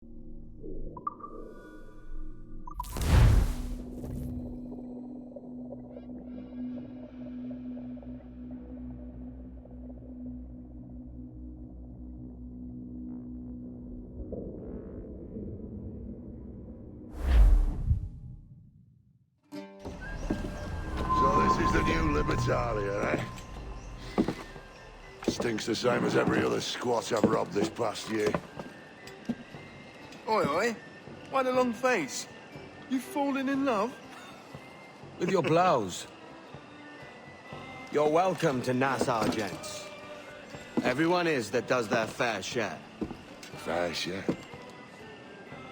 So this is the new Libertalia, eh? Stinks the same as every other squat I've robbed this past year. Oi, oi. Why the long face? You falling in love? With your blouse. You're welcome to Nassau, gents. Everyone is that does their fair share. Fair share.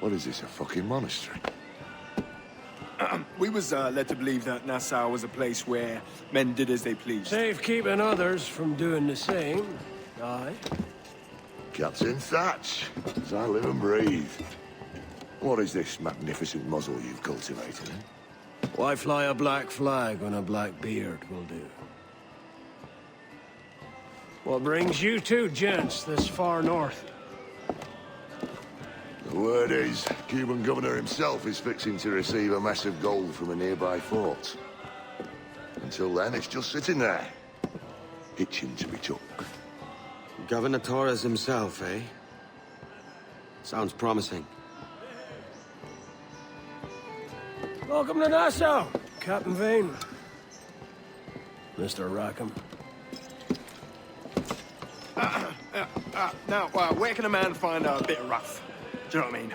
What is this, a fucking monastery? We was led to believe that Nassau was a place where men did as they pleased. Safe keeping others from doing the same. Aye. Captain Thatch, as I live and breathe. What is this magnificent muzzle you've cultivated, eh? Why fly a black flag when a black beard will do? What brings you two gents this far north? The word is, Cuban governor himself is fixing to receive a mess of gold from a nearby fort. Until then, it's just sitting there, itching to be took. Governor Torres himself, eh? Sounds promising. Welcome to Nassau, Captain Vane. Mr. Rackham. Now, where can a man find a bit of rough? Do you know what I mean?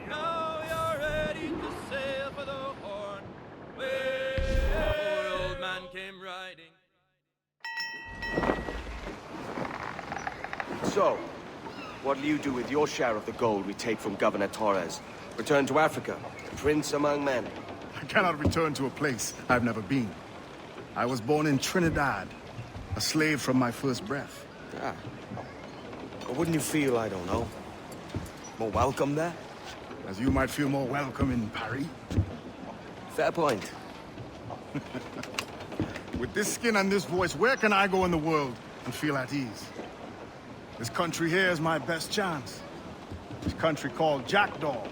Now you're ready to sail for the Horn, where poor old man came riding. So, what'll you do with your share of the gold we take from Governor Torres? Return to Africa, prince among men? I cannot return to a place I've never been. I was born in Trinidad, a slave from my first breath. Ah. But wouldn't you feel, I don't know, more welcome there? As you might feel more welcome in Paris. Fair point. With this skin and this voice, where can I go in the world and feel at ease? This country here is my best chance. This country called Jackdaw,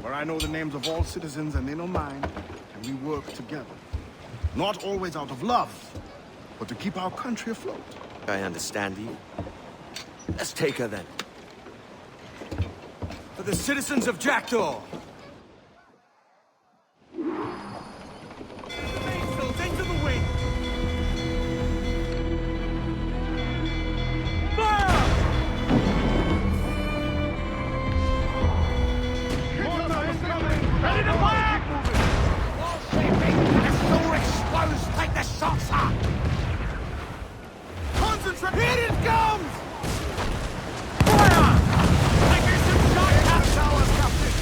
where I know the names of all citizens and they know mine, and we work together. Not always out of love, but to keep our country afloat. I understand you. Let's take her then. For the citizens of Jackdaw! Sails into the wind! Ready to fire! All sleeping! The soul explodes like the saucer! Concentrate! Here it comes! Fire! I get some shot at towers, Captain!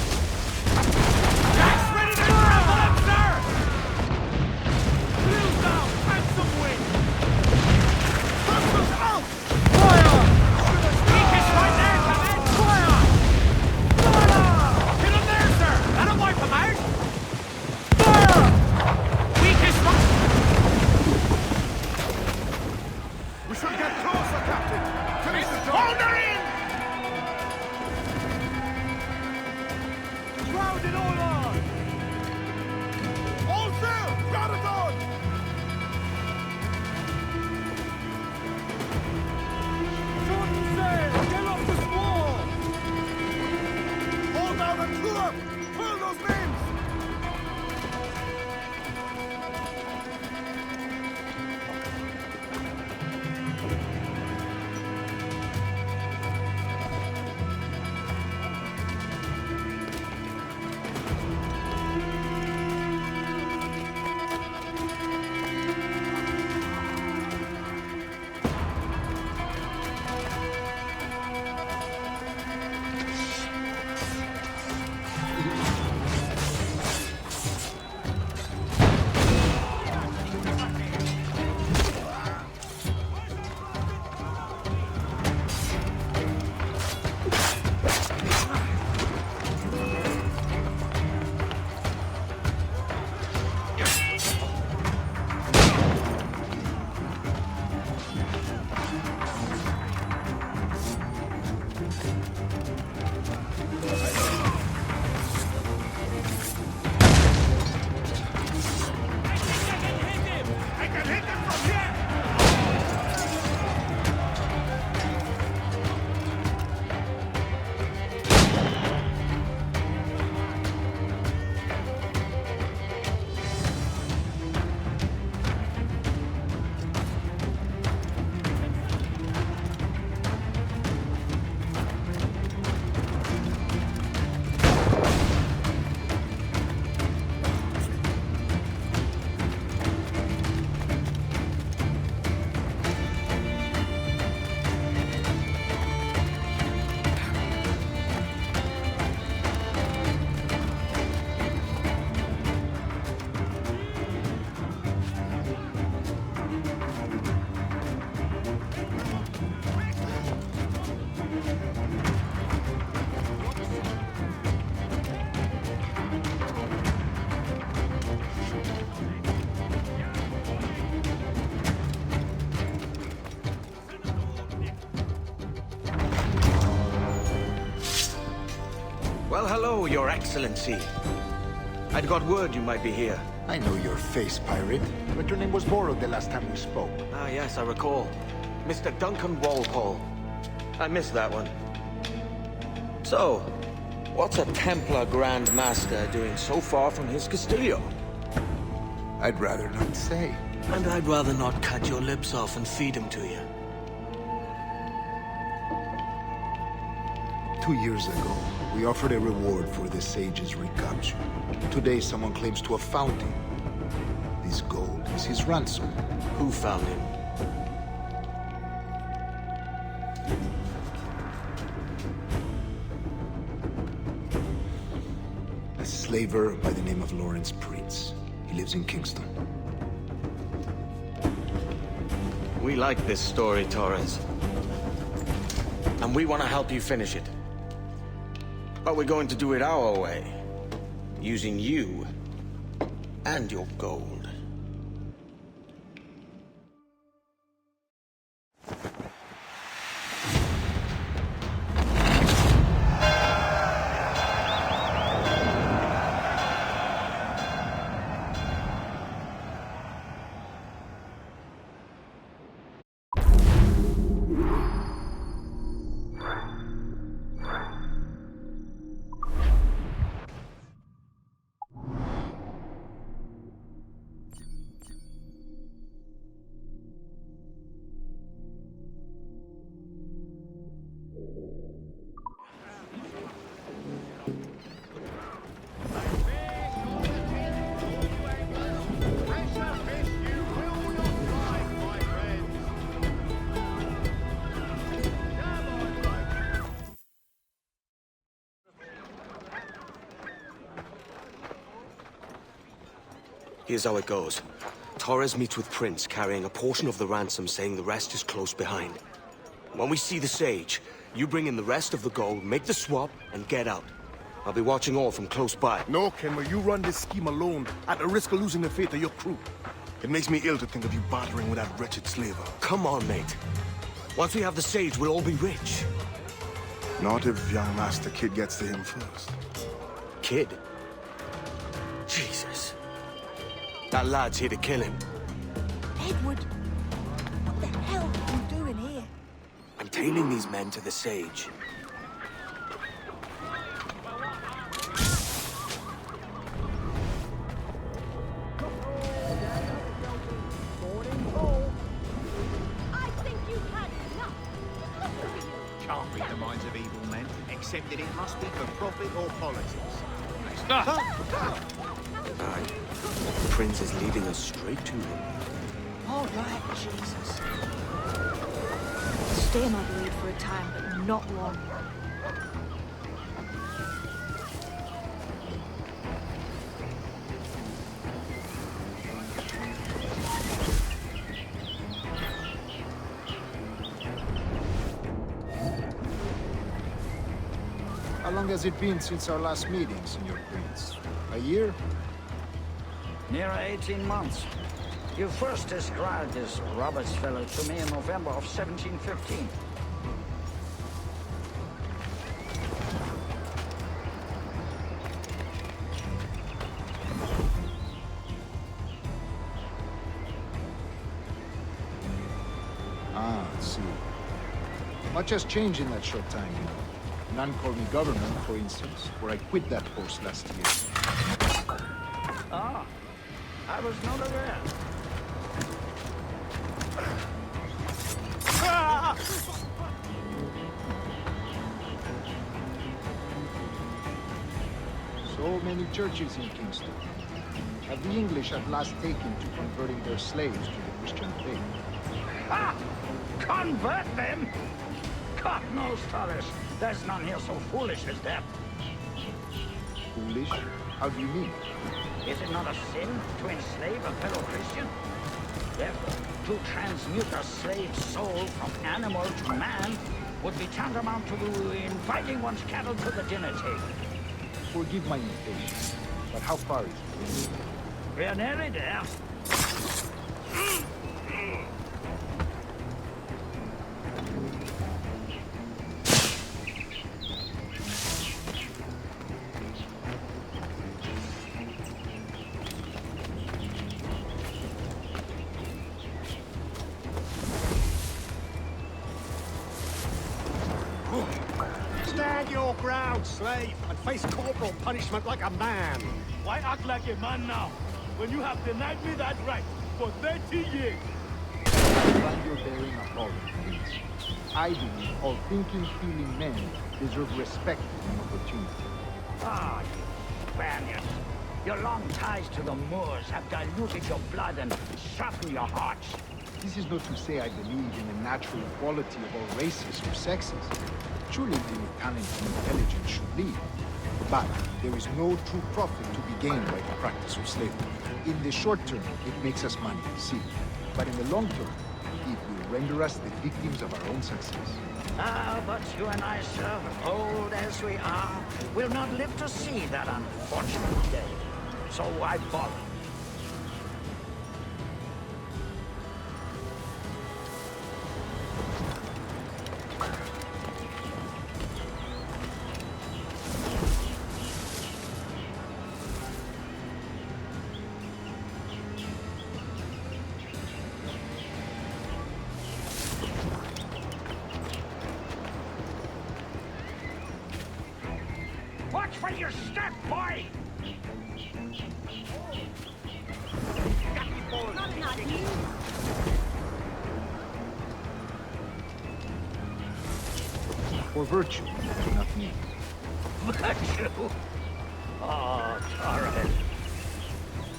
Well, hello, Your Excellency. I'd got word you might be here. I know your face, pirate, but your name was borrowed the last time we spoke. Ah, yes, I recall. Mr. Duncan Walpole. I missed that one. So, what's a Templar Grand Master doing so far from his Castillo? I'd rather not say. And I'd rather not cut your lips off and feed him to you. 2 years ago, we offered a reward for the sage's recapture. Today, someone claims to have found him. This gold is his ransom. Who found him? A slaver by the name of Lawrence Prince. He lives in Kingston. We like this story, Torres. And we want to help you finish it. But we're going to do it our way. Using you and your gold. Here's how it goes. Torres meets with Prince, carrying a portion of the ransom, saying the rest is close behind. When we see the sage, you bring in the rest of the gold, make the swap, and get out. I'll be watching all from close by. No, Kenway, you run this scheme alone, at the risk of losing the faith of your crew. It makes me ill to think of you bartering with that wretched slaver. Come on, mate. Once we have the sage, we'll all be rich. Not if young Master Kid gets to him first. Kid? Jesus. That lad's here to kill him. Edward, what the hell are you doing here? I'm tailing these men to the sage. I think you've had enough. Can't read the minds of evil men, except that it must be for profit or politics. Aye. Prince is leading us straight to him. All right, Jesus. Stay in my blade for a time, but not long. How long has it been since our last meeting, Senor Prince? A year? Near 18 months. You first described this Roberts fellow to me in November of 1715. Ah, I see. Much has changed in that short time, you know. None called me governor, for instance, where I quit that post last year. Ah, I was not aware. So many churches in Kingston. Have the English at last taken to converting their slaves to the Christian faith? Ah! Convert them? God knows, Torres. There's none here so foolish as that. Foolish? How do you mean? Is it not a sin to enslave a fellow Christian? Therefore, to transmute a slave's soul from animal to man would be tantamount to inviting one's cattle to the dinner table. Forgive my impatience, but how far is it? We're nearly there. Stand your ground, slave, and face corporal punishment like a man. Why act like a man now, when you have denied me that right for 30 years? I'm glad you're bearing a problem, Prince. I believe all thinking, feeling men deserve respect and opportunity. Ah, you Spaniards. Your long ties to the Moors have diluted your blood and softened your hearts. This is not to say I believe in the natural equality of all races or sexes. Surely only talent and intelligence should lead. But there is no true profit to be gained by the practice of slavery. In the short term, it makes us money, see. But in the long term, it will render us the victims of our own success. Ah, but you and I, sir, old as we are, will not live to see that unfortunate day. So why bother? Watch for your step, boy! For virtue, not me. Virtue? Oh, Torres.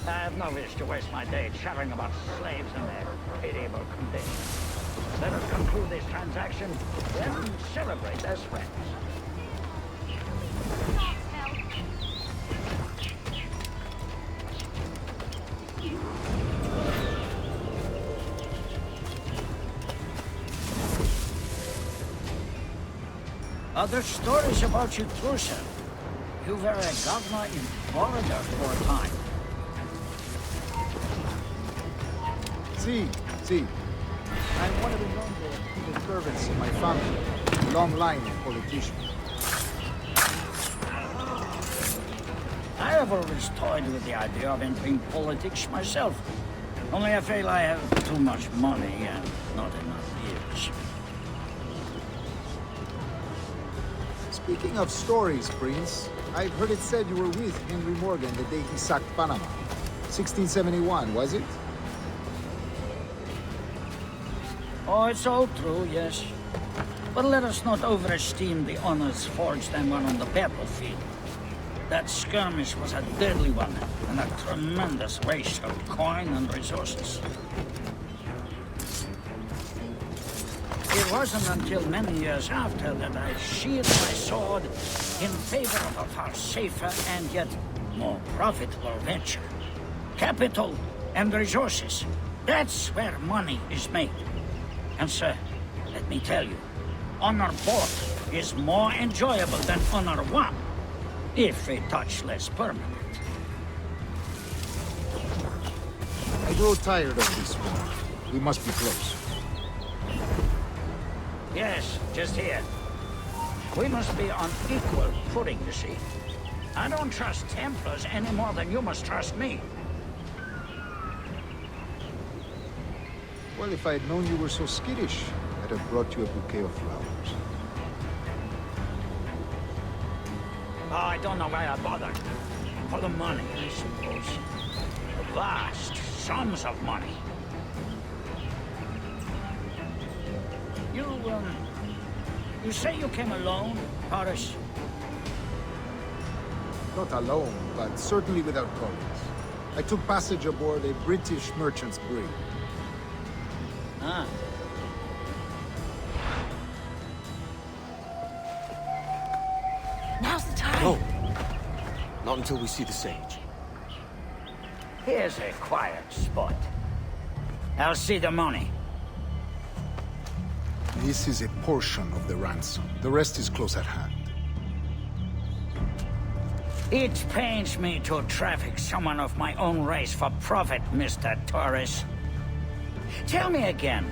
I have no wish to waste my day chattering about slaves and their pitiable condition. Let us conclude this transaction, then celebrate as friends. Other stories about you too, sir. You were a governor in Florida for a time. See. I'm one of the younger servants in my family. A long line of politicians. I have always toyed with the idea of entering politics myself. Only I feel I have too much money and not enough years. Speaking of stories, Prince, I've heard it said you were with Henry Morgan the day he sacked Panama. 1671, was it? Oh, it's all true, yes. But let us not overesteem the honors forged and won on the battlefield. That skirmish was a deadly one, and a tremendous waste of coin and resources. It wasn't until many years after that I sheathed my sword in favor of a far safer and yet more profitable venture. Capital and resources. That's where money is made. And sir, let me tell you, honor bought is more enjoyable than honor won, if a touch less permanent. I grow tired of this war. We must be close. Yes, just here. We must be on equal footing, you see. I don't trust Templars any more than you must trust me. Well, if I had known you were so skittish, I'd have brought you a bouquet of flowers. Oh, I don't know why I bothered. For the money, I suppose. Vast sums of money. You say you came alone, Horace? Not alone, but certainly without colleagues. I took passage aboard a British merchant's brig. Ah. Now's the time. No. Not until we see the sage. Here's a quiet spot. I'll see the money. This is a portion of the ransom. The rest is close at hand. It pains me to traffic someone of my own race for profit, Mr. Torres. Tell me again,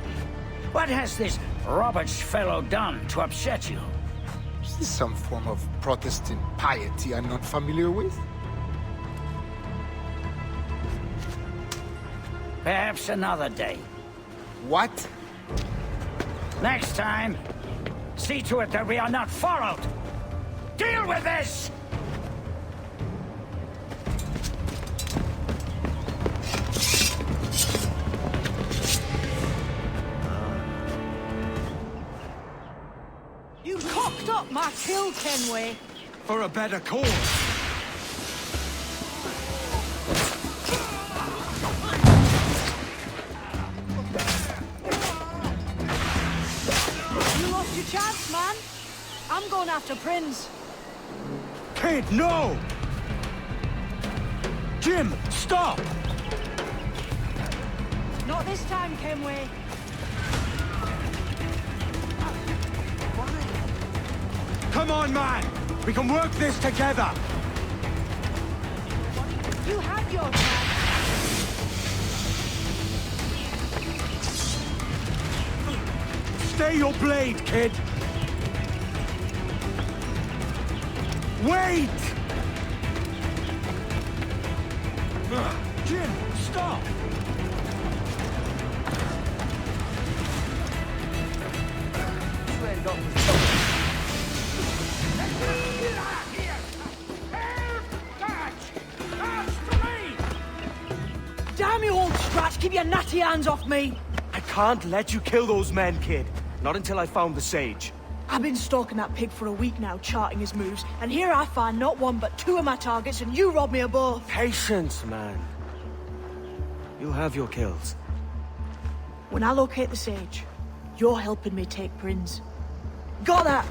what has this Roberts fellow done to upset you? Is this some form of Protestant piety I'm not familiar with? Perhaps another day. What? Next time, see to it that we are not followed. Deal with this! You cocked up my kill, Kenway. For a better cause. You lost your chance, man. I'm going after Prince. Kid, no! Jim, stop! Not this time, Kenway. Come on, man! We can work this together! You had your chance. Stay your blade, kid! Wait! Jim, stop! Damn you, old scratch! Keep your natty hands off me! I can't let you kill those men, kid. Not until I found the sage. I've been stalking that pig for a week now, charting his moves, and here I find not one but two of my targets, and you rob me of both. Patience, man. You'll have your kills. When I locate the sage, you're helping me take Prince. Got that?